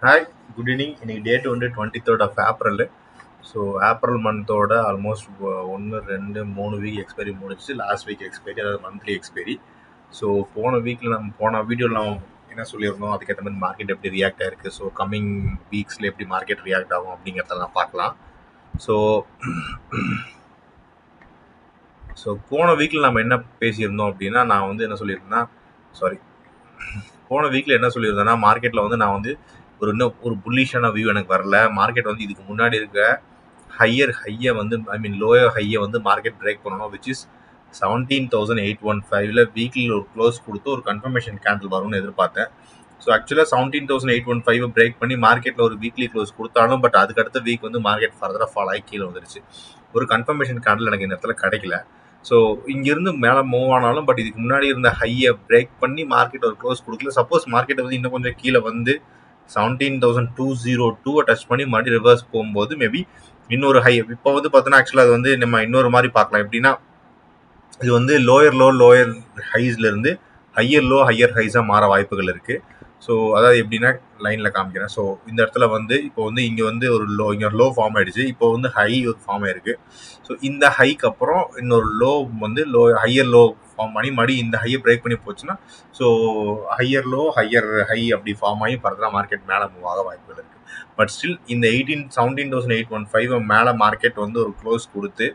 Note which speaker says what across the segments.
Speaker 1: Hi, good evening. இன்னைக்கு date வந்து 23rd of April. So April மந்தோட ஆல்மோஸ்ட் 1 2 3 வீக் எக்ஸ்பைரி முடிச்சு. லாஸ்ட் வீக் எக்ஸ்பைரி, அதாவது மந்த்லி எக்ஸ்பைரி. ஸோ போன வீடியோவில் நம்ம என்ன சொல்லியிருந்தோம், அதுக்கேற்ற மாதிரி மார்க்கெட் எப்படி ரியாக்ட் ஆயிருக்கு, ஸோ கம்மிங் வீக்ஸில் எப்படி மார்க்கெட் ரியாக்ட் ஆகும் அப்படிங்கிறதெல்லாம் பார்க்கலாம். ஸோ ஸோ போன வீக்கில் நம்ம என்ன பேசியிருந்தோம் அப்படின்னா, நான் வந்து என்ன சொல்லியிருந்தேன்னா போன வீக்கில் என்ன சொல்லியிருந்தேன்னா, மார்க்கெட்டில் வந்து நான் வந்து ஒரு புல்லிஷான வியூ எனக்கு வரல. மார்க்கெட் வந்து இதுக்கு முன்னாடி இருக்க ஹையை வந்து லோயர் ஹையை வந்து மார்க்கெட் பிரேக் பண்ணணும், விச் இஸ் 17,815 வீக்லியில் ஒரு க்ளோஸ் கொடுத்து ஒரு கன்ஃபர்மேஷன் கேண்டில் வரும்னு எதிர்பார்த்தேன். ஸோ ஆக்சுவலாக 17,815 பிரேக் பண்ணி மார்க்கெட்டில் ஒரு வீக்லி க்ளோஸ் கொடுத்தாலும், பட் அதுக்கு அடுத்த வீக் வந்து மார்க்கெட் ஃபர்தராக ஃபால் ஆகி கீழே வந்துருச்சு. ஒரு கன்ஃபர்மேஷன் கேண்டில் எனக்கு இந்த இடத்துல கிடைக்கல. ஸோ இங்கிருந்து மேலே மூவ் ஆனாலும், பட் இதுக்கு முன்னாடி இருந்த ஹையை பிரேக் பண்ணி மார்க்கெட் ஒரு க்ளோஸ் கொடுக்கல. சப்போஸ் மார்க்கெட் வந்து இன்னும் கொஞ்சம் கீழே வந்து 17,202 டச் பண்ணி மறுபடியும் ரிவர்ஸ் போகும்போது மேபி இன்னொரு ஹை. இப்போ வந்து பார்த்தோன்னா ஆக்சுவலாக அது வந்து நம்ம இன்னொரு மாதிரி பார்க்கலாம். எப்படின்னா, இது வந்து லோயர் ஹைஸ்ல இருந்து ஹையர் லோ ஹையர் ஹைஸாக மாற வாய்ப்புகள் இருக்கு. ஸோ அதாவது எப்படின்னா, லைனில் காமிக்கிறேன். ஸோ இந்த இடத்துல வந்து இப்போ வந்து இங்கே வந்து இங்கே லோ ஃபார்ம் ஆயிடுச்சு. இப்போ வந்து ஹை ஒரு ஃபார்ம் ஆயிருக்கு. ஸோ இந்த ஹைக்கு அப்புறம் இன்னொரு லோ வந்து ஹையர் லோ ஃபார்ம் பண்ணி மறுபடியும் இந்த ஹையை பிரேக் பண்ணி போச்சுன்னா, so higher low higher high அப்படி ஃபார்ம் ஆகி ஃபர்தராக மார்க்கெட் மேலே மூவ் ஆக வாய்ப்புகள் இருக்கு. பட் ஸ்டில் இந்த 17,815 மேலே மார்க்கெட் வந்து ஒரு க்ளோஸ் கொடுத்து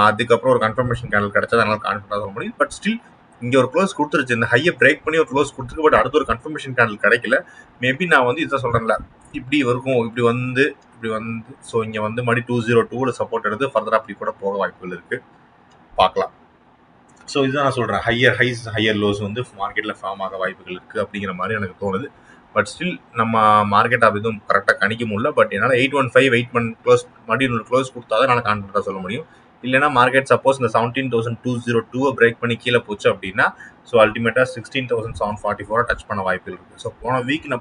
Speaker 1: அதுக்கப்புறம் ஒரு கன்ஃபர்மேஷன் கேண்டில் கிடைச்சா அதனால கான்ஃபிடண்டாக சொல்ல முடியும். பட் ஸ்டில் இங்கே ஒரு க்ளோஸ் கொடுத்துருச்சு. இந்த ஹையை பிரேக் பண்ணி ஒரு க்ளோஸ் கொடுத்துருக்கு. பட் அடுத்து ஒரு கன்ஃபர்மேஷன் கேண்டில் கிடைக்கல. மேபி நான் வந்து இதை சொல்கிறேன்ல, இப்படி இருக்கும், இப்படி வந்து ஸோ இங்கே வந்து மறுபடியும் 202 சப்போர்ட் எடுத்து ஃபர்தராக அப்படி கூட போக வாய்ப்புகள் இருக்குது. பார்க்கலாம். ஸோ இதுதான் நான் சொல்கிறேன், ஹையர் ஹைஸ் ஹையர் லோஸ் வந்து மார்க்கெட்டில் ஃபார்ம் ஆக வாய்ப்புகள் இருக்குது அப்படிங்கிற மாதிரி எனக்கு தோணுது. பட் ஸ்டில் நம்ம மார்க்கெட் அப்படி எதுவும் கரெக்டாக கணிக்க முடியல. பட் என்னால் 815 க்ளோஸ் மறுபடியும் க்ளோஸ் கொடுத்தா தான் என்னால் கான்ஃபிடண்டாக சொல்ல முடியும். இல்லைனா மார்க்கெட் சப்போஸ் இந்த 17,202 பிரேக் பண்ணி கீழே போச்சு அப்படின்னா, ஸோ அல்டிமேட்டாக 16,744 டச் பண்ண வாய்ப்புகள் இருக்குது. ஸோ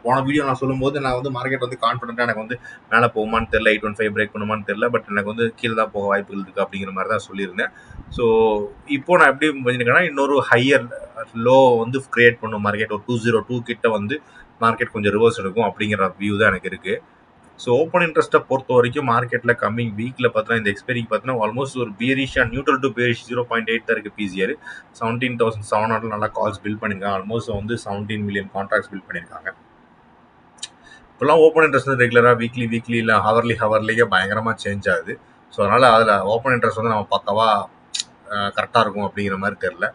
Speaker 1: போன வீடியோ நான் சொல்லும்போது நான் வந்து மார்க்கெட் வந்து கான்ஃபிடென்ட்டாக எனக்கு வந்து மேலே போகுமான்னு தெரியல, 815 பிரேக் பண்ணுமான்னு தெரியல, பட் எனக்கு வந்து கீழே தான் போக வாய்ப்புகள் இருக்குது அப்படிங்கிற மாதிரி தான் சொல்லியிருந்தேன். ஸோ இப்போ நான் எப்படி பண்ணியிருக்கேன்னா, இன்னொரு ஹையர் லோ வந்து கிரியேட் பண்ணும் மார்க்கெட், ஒரு 202 கிட்ட வந்து மார்க்கெட் கொஞ்சம் ரிவர்ஸ் எடுக்கும் அப்படிங்கிற வியூ தான் எனக்கு இருக்குது. ஸோ ஓப்பன் இன்ட்ரெஸ்ட்டை பொறுத்த வரைக்கும் மார்க்கெட்டில் கம்மிங் வீக்கில் பார்த்தீங்கன்னா, இந்த எக்ஸ்பைரிக்கு பார்த்தீங்கன்னா ஆல்மோஸ்ட் ஒரு பியரிஷாக நியூட்ரல் டு பியரிஷ் 0.8 தான் இருக்குது பிசிஆர். 17,700 நல்லா கால்ஸ் பில்ட் பண்ணியிருக்காங்க. ஆல்மோஸ்ட் வந்து 17 மில்லியன் கான்ட்ராக்ட்ஸ் பில்ட் பண்ணியிருக்காங்க. இப்போலாம் ஓப்பன் இன்ட்ரெஸ்ட் வந்து ரெகுலராக வீக்லி இல்லை ஹவர்லியே பயங்கரமாக சேஞ்ச் ஆகுது. ஸோ அதனால் அதில் ஓப்பன் இன்ட்ரெஸ்ட் வந்து நம்ம பக்கவாக கரெக்டாக இருக்கும் அப்படிங்கிற மாதிரி தெரில.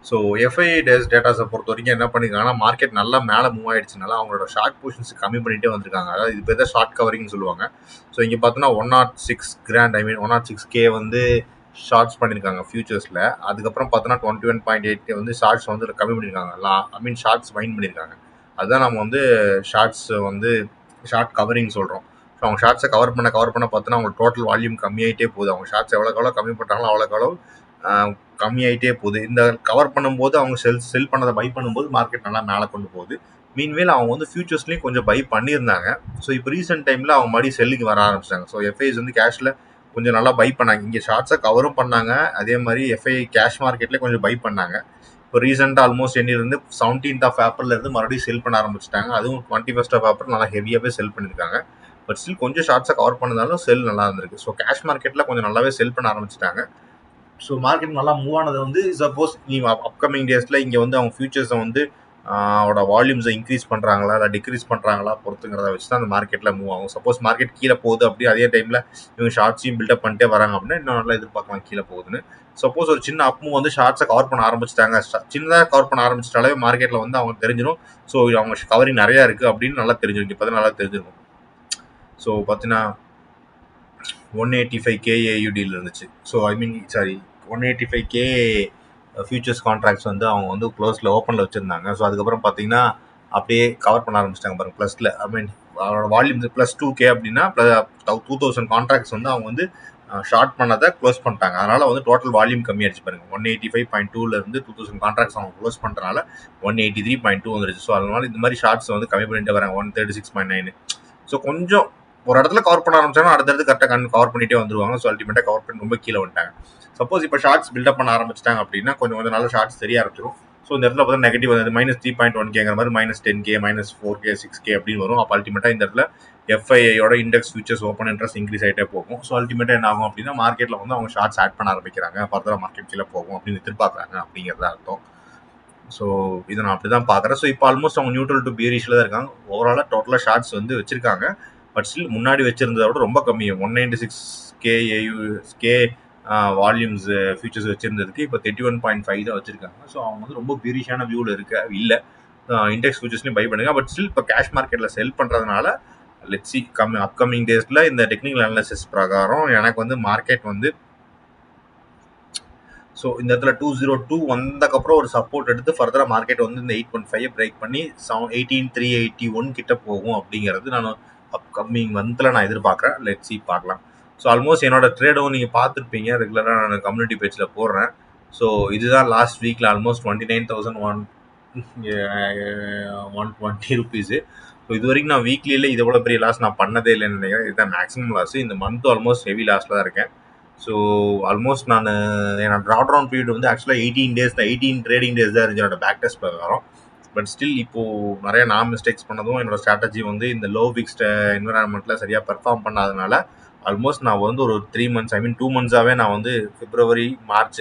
Speaker 1: ஸோ எஃப்ஐ டேட்டாஸை பொறுத்த வரைக்கும் என்ன பண்ணியிருக்காங்கன்னா, மார்க்கெட் நல்லா மேலே மூவ் ஆயிடுச்சுனால அவங்களோட ஷார்ட் பொசிஷன்ஸ் கம்மி பண்ணிகிட்டே வந்திருக்காங்க. அதாவது இது பேர் தான் ஷார்ட் கவரிங்னு சொல்லுவாங்க. ஸோ இங்கே பார்த்தோன்னா 106K வந்து ஷார்ட்ஸ் பண்ணியிருக்காங்க ஃபியூச்சர்ஸில். அதுக்கப்புறம் பார்த்தோன்னா 21.8 வந்து ஷார்ட்ஸ் வந்து கம்மி பண்ணியிருக்காங்க. ஷார்ட்ஸ் வைன் பண்ணியிருக்காங்க. அதுதான் நம்ம வந்து ஷார்ட் கவரிங் சொல்கிறோம். ஸோ அவங்க ஷார்ட்ஸை கவர் பண்ண பார்த்தோன்னா அவங்க டோட்டல் வால்யூம் கம்மியாகிட்டே போகுது. அவங்க ஷார்ட்ஸ் எவ்வளோக்கு கம்மி பண்ணுறாங்களோ அவ்வளோக்கு கம்மியாகிட்டே போகுது. இந்த கவர் பண்ணும்போது அவங்க செல் பண்ணதை பை பண்ணும்போது மார்க்கெட் நல்லா மேலே கொண்டு போகுது. மீன்வேல் அவங்க வந்து ஃபியூச்சர்ஸ்லேயும் கொஞ்சம் பை பண்ணியிருந்தாங்க. ஸோ இப்போ ரீசெண்ட் டைமில் அவங்க மறுபடியும் செல்லுக்கு வர ஆரம்பிச்சிட்டாங்க. ஸோ எஃப்ஐஸ் வந்து கேஷில் கொஞ்சம் நல்லா பை பண்ணாங்க. இங்கே ஷார்ட்ஸை கவரும் பண்ணாங்க, அதே மாதிரி எஃப்ஐ கேஷ் மார்க்கெட்லேயே கொஞ்சம் பை பண்ணாங்க. இப்போ ரீசெண்டாக ஆல்மோஸ்ட் என்னிலிருந்து 17th ஆஃப் ஏப்ரல்லேருந்து மறுபடியும் செல் பண்ண ஆரம்பிச்சிட்டாங்க. அதுவும் 21st ஆஃப் ஏப்ரல் நல்லா ஹெவியாகவே செல் பண்ணியிருக்காங்க. பட் ஸ்டில் கொஞ்சம் ஷார்ட்ஸை கவர் பண்ணதாலும் செல் நல்லா இருந்திருக்கு. ஸோ கேஷ் மார்க்கெட்டில் கொஞ்சம் நல்லாவே செல் பண்ண ஆரம்பிச்சிட்டாங்க. ஸோ மார்க்கெட் நல்லா மூவ் ஆனது வந்து சப்போஸ் நீங்கள் அப்கமிங் டேஸில் இங்கே வந்து அவங்க ஃபியூச்சர்ஸை வந்து அவரோட வால்யூம்ஸை இன்க்ரீஸ் பண்ணுறாங்களா இல்லை டிக்ரீஸ் பண்ணுறாங்களா பொறுத்துங்கிறத வச்சு தான் அந்த மார்க்கெட்டில் மூவ் ஆகும். சப்போஸ் மார்க்கெட் கீழே போகுது அப்படி அதே டைமில் இவங்க ஷார்ட்ஸையும் பில்டப் பண்ணிட்டே வராங்க அப்படின்னா இன்னும் நல்லா எதிர்பார்க்கலாம் கீழே போகுதுன்னு. சப்போஸ் ஒரு சின்ன அப் மூவ் வந்து ஷார்ட்ஸை கவர் பண்ண ஆரம்பிச்சிட்டாங்க, சின்னதாக கவர் பண்ண ஆரம்பிச்சிட்டாலே மார்க்கெட்டில் வந்து அவங்க தெரிஞ்சிடும். ஸோ அவங்க கவரிங் நிறையா இருக்குது அப்படின்னு நல்லா தெரிஞ்சிடும். இப்போ தான் நல்லா தெரிஞ்சிருக்கும். ஸோ பார்த்தீங்கன்னா 185K AUDயில் இருந்துச்சு. ஸோ 185K ஃபியூச்சர்ஸ் கான்ட்ராக்ட்ஸ் வந்து அவங்க வந்து க்ளோஸில் ஓப்பனில் வச்சுருந்தாங்க. ஸோ அதுக்கப்புறம் பார்த்தீங்கன்னா அப்படியே கவர் பண்ண ஆரம்பிச்சிட்டாங்க பாருங்கள் ப்ளஸில். அவரோட வால்யூம் +2K அப்படின்னா 2000 கான்ட்ராக்ட்ஸ் வந்து அவங்க வந்து ஷார்ட் பண்ணதை க்ளோஸ் பண்ணிட்டாங்க. அதனால் வந்து டோட்டல் வால்யூம் கம்மியாகிடுச்சு பாருங்கள். 185.2 2000 கான்ட்ராக்ட்ஸ் அவங்க க்ளோஸ் பண்ணுறதுனால 183.2 வந்துருச்சு. ஸோ அதனால இந்த மாதிரி ஷார்ட்ஸ் வந்து கம்மி பண்ணிட்டு வராங்க. 136.9. ஸோ கொஞ்சம் ஒரு இடத்துல கவர் பண்ண ஆரம்பிச்சாங்கன்னா அடுத்தடுத்து கரெக்டாக கவர் பண்ணிட்டே வந்துருவாங்க. ஸோ அல்டிமேட்டாக கவர் பண்ணி ரொம்ப கீழே வந்துட்டாங்க. சப்போஸ் இப்போ ஷார்ட்ஸ் பில்டப் பண்ண ஆரம்பிச்சிட்டாங்க அப்படின்னா கொஞ்சம் நல்ல ஷார்ட்ஸ் தெரிய ஆரம்பிச்சிடும். ஸோ இந்த இடத்துல பார்த்தா நெகட்டிவ் வந்து -3.1Kங்கிற மாதிரி -10K -4K 6K அப்படின்னு வரும். அப்போ அல்டிமேட்டாக இந்த இடத்துல FIIயோட index futures open interest increase ஆகிட்டே போகும். ஸோ அல்டிமேட்டாக என்ன ஆகும் அப்படின்னா மார்க்கெட்டில் வந்து அவங்க ஷார்ட்ஸ் ஆட் பண்ண ஆரம்பிக்கிறாங்க, ஃபர்தராக மார்க்கெட் கீழே போகும் அப்படின்னு எதிர்பார்க்குறாங்க அப்படிங்கிறத அர்த்தம். ஸோ இதை நான் அப்படி தான் பார்க்குறேன். ஸோ இப்போ ஆல்மோஸ்ட் அவங்க நியூட்ரல் டு பியரிஷில் தான் இருக்காங்க. ஓவராலாக டோட்டலாக ஷார்ட்ஸ் வந்து வச்சிருக்காங்க, பட் ஸ்டில் முன்னாடி வச்சிருந்ததை விட ரொம்ப கம்மி. 196K வால்யூம்ஸ் ஃபியூச்சர்ஸ் வச்சிருந்ததுக்கு இப்போ 31.5 தான் வச்சிருக்காங்க. ஸோ அவங்க வந்து ரொம்ப பியரிஷான வியூவில் இல்லை. இண்டெக்ஸ் ஃபியூச்சர்ஸ்லையும் பை பண்ணுங்க, பட் ஸ்டில் இப்போ கேஷ் மார்க்கெட்டில் செல் பண்ணுறதுனால லெட்ஸ் சி அப்கமிங் டேஸில் இந்த டெக்னிக்கல் அனாலிசிஸ் பிரகாரம் எனக்கு வந்து மார்க்கெட் வந்து ஸோ இந்த இடத்துல 202 வந்ததுக்கப்புறம் ஒரு சப்போர்ட் எடுத்து ஃபர்தராக மார்க்கெட் வந்து இந்த 815 பிரேக் பண்ணி 18,381 கிட்ட போகும் அப்படிங்கிறது நான் அப்கமிங் மந்தில் நான் எதிர்பார்க்குறேன். லெட்ஸ் சி பார்க்கலாம். ஸோ ஆல்மோஸ்ட் என்னோட ட்ரேடும் நீங்கள் பார்த்துருப்பீங்க, ரெகுலராக நான் கம்யூனிட்டி பேஜில் போடுறேன். ஸோ இதுதான் லாஸ்ட் வீக்கில் ஆல்மோஸ்ட் 29,120 ருபீஸு. ஸோ இது வரைக்கும் நான் வீக்லியில் இது எவ்வளோ பெரிய லாஸ் நான் பண்ணதே இல்லைன்னு நினைக்கிறேன். இதுதான் மேக்ஸிமம் லாஸ். இந்த மந்த் ஆல்மோஸ்ட் ஹெவி லாஸில் தான் இருக்கேன். ஸோ ஆல்மோஸ்ட் நான் என்னோட ட்ராடவுன் பீரியட் வந்து ஆக்சுவலாக 18 டேஸ் தான், 18 ட்ரேடிங் டேஸ் தான் இருந்துச்சு என்னோட பேக் டெஸ்ட் பிரகாரம். பட் ஸ்டில் இப்போது நிறைய நான் மிஸ்டேக்ஸ் பண்ணதும் என்னோட ஸ்ட்ராட்டஜி வந்து இந்த லோ ஃபிக்ஸ்ட் என்விரான்மெண்ட்டில் சரியாக பெர்ஃபார்ம் பண்ணாதனால ஆல்மோஸ்ட் நான் வந்து ஒரு 3 மந்த்ஸ் 2 மந்த்ஸாகவே நான் வந்து பிப்ரவரி மார்ச்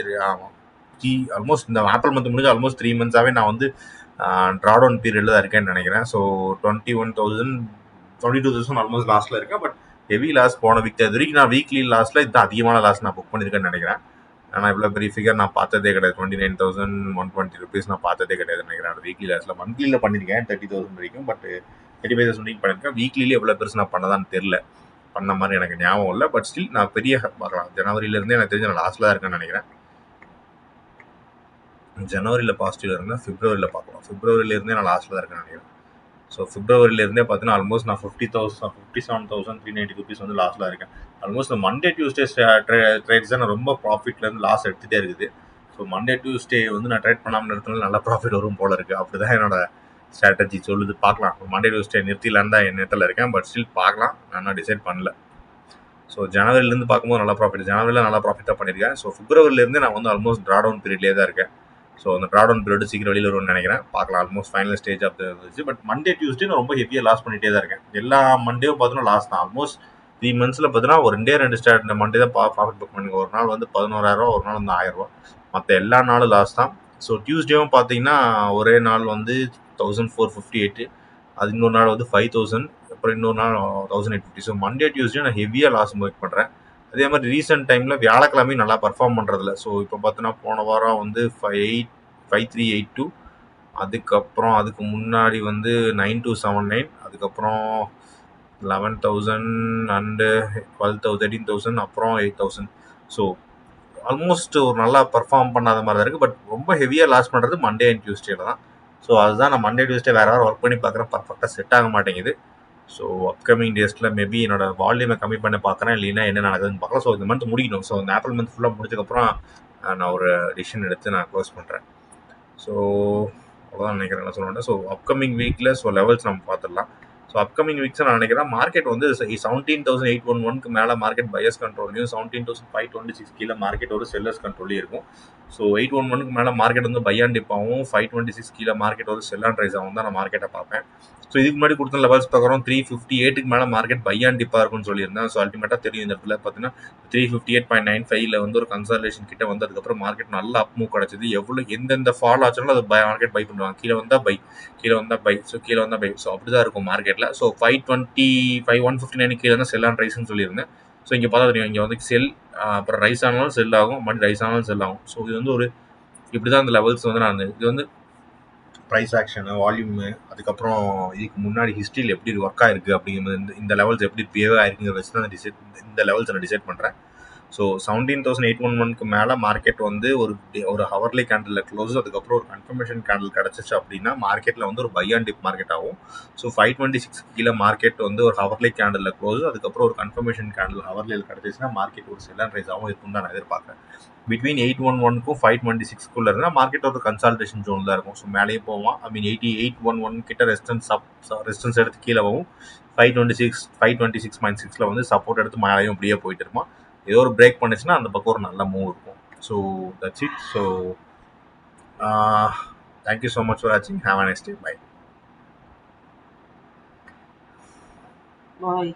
Speaker 1: ஆல்மோஸ்ட் இந்த ஏப்ரல் மந்த் முடிஞ்சு ஆல்மோஸ்ட் 3 மந்த்ஸாகவே நான் வந்து ட்ராடவுன் பீரியடில் தான் இருக்கேன்னு நினைக்கிறேன். ஸோ 22,000 ஆல்மோஸ்ட் லாஸ்ட்டில் இருக்கேன். பட் ஹெவி லாஸ் போன வீக் அது வரைக்கும் நான் வீக்லி லாஸில் இதுதான் அதிகமான லாஸ் நான் புக் பண்ணியிருக்கேன்னு நினைக்கிறேன். ஆனால் இவ்வளோ பெரிய ஃபிகர் நான் பார்த்ததே கிடையாது. 29,120 ருபீஸ் நான் பார்த்ததே கிடையாது நினைக்கிறேன் வீக்லி லாஸில். மந்த்லியில் பண்ணியிருக்கேன் 30,000 வரைக்கும், பட் 35,000 வரைக்கும் பண்ணியிருக்கேன். வீக்லியில் எவ்வளோ பெருசு நான் பண்ணதான்னு தெரில, பண்ண மாதிரி எனக்கு ஞாபகம் இல்லை. பட் ஸ்டில் நான் பெரிய பார்க்கலாம். ஜனவரியிலேருந்தே எனக்கு தெரிஞ்ச நான் லாஸ்ட்டில் தான் இருக்கேன்னு நினைக்கிறேன். ஜனவரியில் பாசிட்டிவ் இருந்தேன், பிப்ரவரியில் பார்க்கலாம். பிப்ரவரியிலேருந்தே நான் லாஸ்ட்டில் தான் இருக்கேன்னு நினைக்கிறேன். ஸோ பிப்ரவரியிலேருந்தே பார்த்தீங்கன்னா ஆல்மோஸ்ட் நான் 57,390 ருபீஸ் வந்து லாஸில் இருக்கேன். ஆல்மோஸ்ட் மண்டே டியூஸ்டே ட்ரேட்ஸ் தான் நான் ரொம்ப ப்ராஃபிட்லேருந்து லாஸ் எடுத்துகிட்டே இருக்குது. ஸோ மண்டே டியூஸ்டே வந்து நான் ட்ரேட் பண்ணாமல் இடத்துல நல்லா ப்ராஃபிட் வரும் போல இருக்குது. அப்படி தான் என்னோட ஸ்ட்ராட்டஜி சொல்லுது. பார்க்கலாம். மண்டே டியூஸ்டே நிறுத்திலான்னு தான் என் நேரத்தில் இருக்கேன். பட் ஸ்டில் பார்க்கலாம், நான் டிசைட் பண்ணல. ஸோ ஜனவரிலேருந்து பார்க்கும்போது நல்லா ப்ராஃபிட், ஜனவரியில் நல்லா ப்ராஃபிட் தான் பண்ணியிருக்கேன். ஸோ பிப்ரவரிலேருந்து நான் வந்து ஆல்மோஸ்ட் ட்ராடவுன் பீரியட்லேயே தான் இருக்கேன். ஸோ அந்த ட்ராடவுன் பீரியட் சீக்கிரம் வெளியில் வரும்னு நினைக்கிறேன். பார்க்கலாம். ஆல்மோஸ்ட் ஃபைனல் ஸ்டேஜ் ஆஃப் இருந்துச்சு. பட் மண்டே டியூஸ்டே நான் ரொம்ப ஹெவியாக லாஸ் பண்ணிகிட்டே தான் இருக்கேன். எல்லா மண்டேவும் பார்த்தீங்கன்னா லாஸ் தான். ஆல்மோஸ்ட் 3 மந்த்ஸில் பார்த்தீங்கன்னா ஒரு 2 ஸ்டார்ட் மண்டே தான் ப்ராஃபிட் புக் பண்ணுங்க. ஒரு நாள் வந்து 11,000, ஒரு நாள் வந்து 1,000. மற்ற எல்லா நாளும் லாஸ் தான். ஸோ டியூஸ்டேவும் பார்த்தீங்கன்னா ஒரே நாள் வந்து 1,458, அது இன்னொரு நாள் வந்து 5,000, அப்புறம் இன்னொரு நாள் 1,850. ஸோ மண்டே டியூஸ்டே நான் ஹெவியாக லாஸ் மேக் பண்ணுறேன். அதே மாதிரி ரீசெண்ட் டைமில் வியாழக்கிழமையும் நல்லா பர்ஃபார்ம் பண்ணுறதில்ல. ஸோ இப்போ பார்த்தோன்னா போன வாரம் வந்து 5382, அதுக்கப்புறம் அதுக்கு முன்னாடி வந்து 9279, அதுக்கப்புறம் 11,000 அண்டு 12,000, 13,000, அப்புறம் 8,000. ஸோ ஆல்மோஸ்ட் ஒரு நல்லா பர்ஃபார்ம் பண்ணாத மாதிரி தான் இருக்குது. பட் ரொம்ப ஹெவியாக லாஸ் பண்ணுறது மண்டே அண்ட் டியூஸ்டேல தான். ஸோ அதுதான் நான் மண்டே டியூஸ்டே வேறு ஒர்க் பண்ணி பார்க்குறேன், பர்ஃபெக்டாக செட் ஆக மாட்டேங்குது. ஸோ அப்கமிங் டேஸில் மேபி என்னோட வால்யூமை கம்மி பண்ணி பார்க்குறேன், இல்லைன்னா என்ன நடக்குதுன்னு பார்க்கலாம். ஸோ இந்த மந்த் முடிக்கணும். ஸோ இந்த ஏப்ரல் மந்த் ஃபுல்லாக முடிச்சதுக்கப்புறம் நான் ஒரு டிசிஷன் எடுத்து நான் க்ளோஸ் பண்ணுறேன். ஸோ அவ்வளோதான் நினைக்கிறேன் என்ன சொல்லுவேன். ஸோ அப்கமிங் வீக்கில் ஸோ லெவல்ஸ் நம்ம பார்த்துடலாம். ஸோ அப்கமிங் வீக்ஸ் நான் நினைக்கிறேன் மார்க்கெட் வந்து 17,811க்கு மேலே மார்க்கெட் பையர்ஸ் கண்ட்ரோல்லையும் 17,526 கீழே மார்க்கெட் ஒரு செல்லர்ஸ் கண்ட்ரோல்லையும் இருக்கும். ஸோ 811க்கு மேலே மார்க்கெட் வந்து பை அண்ட் டிப்பாகவும் 526 கீழே மார்க்கெட் ஒரு செல் அண்ட் ரைஸ் ஆகும் தான் நான் மார்க்கெட்டை பார்ப்பேன். ஸோ இதுக்கு முன்னாடி கொடுத்த லெவல்ஸ் பிரகாரம் 358க்கு மேலே மார்க்கெட் பை அண்ட் டிப்பாக இருக்கும்னு சொல்லியிருந்தேன். ஸோ அல்டிமேட்டாக தெரியும் இந்த இடத்துல பார்த்தீங்கன்னா 358.95 வந்து ஒரு கன்சல்டேஷன் கிட்ட வந்து அதுக்கப்புறம் மார்க்கெட் நல்லா அப் மூவ் கிடச்சிது. எவ்வளோ எந்தெந்த ஃபால் ஆச்சாலும் அது மார்க்கெட் பை பண்ணுவாங்க. கீழே வந்தால் பை, கீழே வந்தால் பை, ஸோ கீழே வந்தால் பை. ஸோ அப்படி தான் இருக்கும் மார்க்கெட்டில். ஸோ 159 கீழே தான் செல் அண்ட் ரைஸ்ன்னு சொல்லியிருந்தேன். ஸோ இங்கே பார்த்தா தெரியும், இங்கே வந்து செல் அப்புறம் ரைஸ் ஆனாலும் செல் ஆகும், மறுபடியும் ரைஸ் ஆனாலும் செல் ஆகும். ஸோ இது வந்து ஒரு இப்படி தான் இந்த லெவல்ஸ் வந்து நான் இது வந்து ப்ரைஸ் ஆக்ஷனு, வால்யூமு, அதுக்கப்புறம் இதுக்கு முன்னாடி ஹிஸ்ட்ரியில் எப்படி ஒர்க் ஆகிருக்கு அப்படிங்கிறது, இந்த லெவல்ஸ் எப்படி பிஹேவ் ஆகிருக்குங்கிற வச்சு தான் இந்த லெவல்ஸ் நான் டிசைட் பண்ணுறேன். ஸோ 17,811க்கு மேலே மார்க்கெட் வந்து ஒரு ஹவர்லி கேண்டில் க்ளோஸ், அதுக்கப்புறம் ஒரு கன்ஃபர்மேஷன் கேண்டில் கிடச்சிச்சு அப்படின்னா மார்க்கெட்டில் வந்து ஒரு பை அண்ட் டிப் மார்க்கெட் ஆகும். ஸோ 526 கீழே மார்க்கெட் வந்து ஒரு ஹவர்லி கேண்டில் க்ளோஸ், அதுக்கப்புறம் ஒரு கன்ஃபர்மேஷன் கேண்டில் ஹவர்லியில் கிடச்சிச்சுன்னா மார்க்கெட் ஒரு செல் அண்ட் ரைஸ் ஆகும் இருக்குன்னு தான் நான் எதிர்பார்க்குறேன். பிட்வீன் 811க்கும் 526க்குள்ளே இருந்தால் மார்க்கெட் ஒரு கன்சால்டேஷன் ஜோன் தான் இருக்கும். ஸோ மேலேயே போவான். 811 கிட்ட ரெசிஸ்டன்ஸ் எடுத்து கீழே போகும். 526.6 வந்து சப்போர்ட் எடுத்து மேலேயும் அப்படியே போயிட்டு இருப்பான். ஏதோ ஒரு பிரேக் பண்ணுச்சுன்னா அந்த பக்கம் ஒரு நல்ல மூவ் இருக்கும். So that's it. So thank you so much for வாட்சிங். Have a nice day. Bye.
Speaker 2: Bye.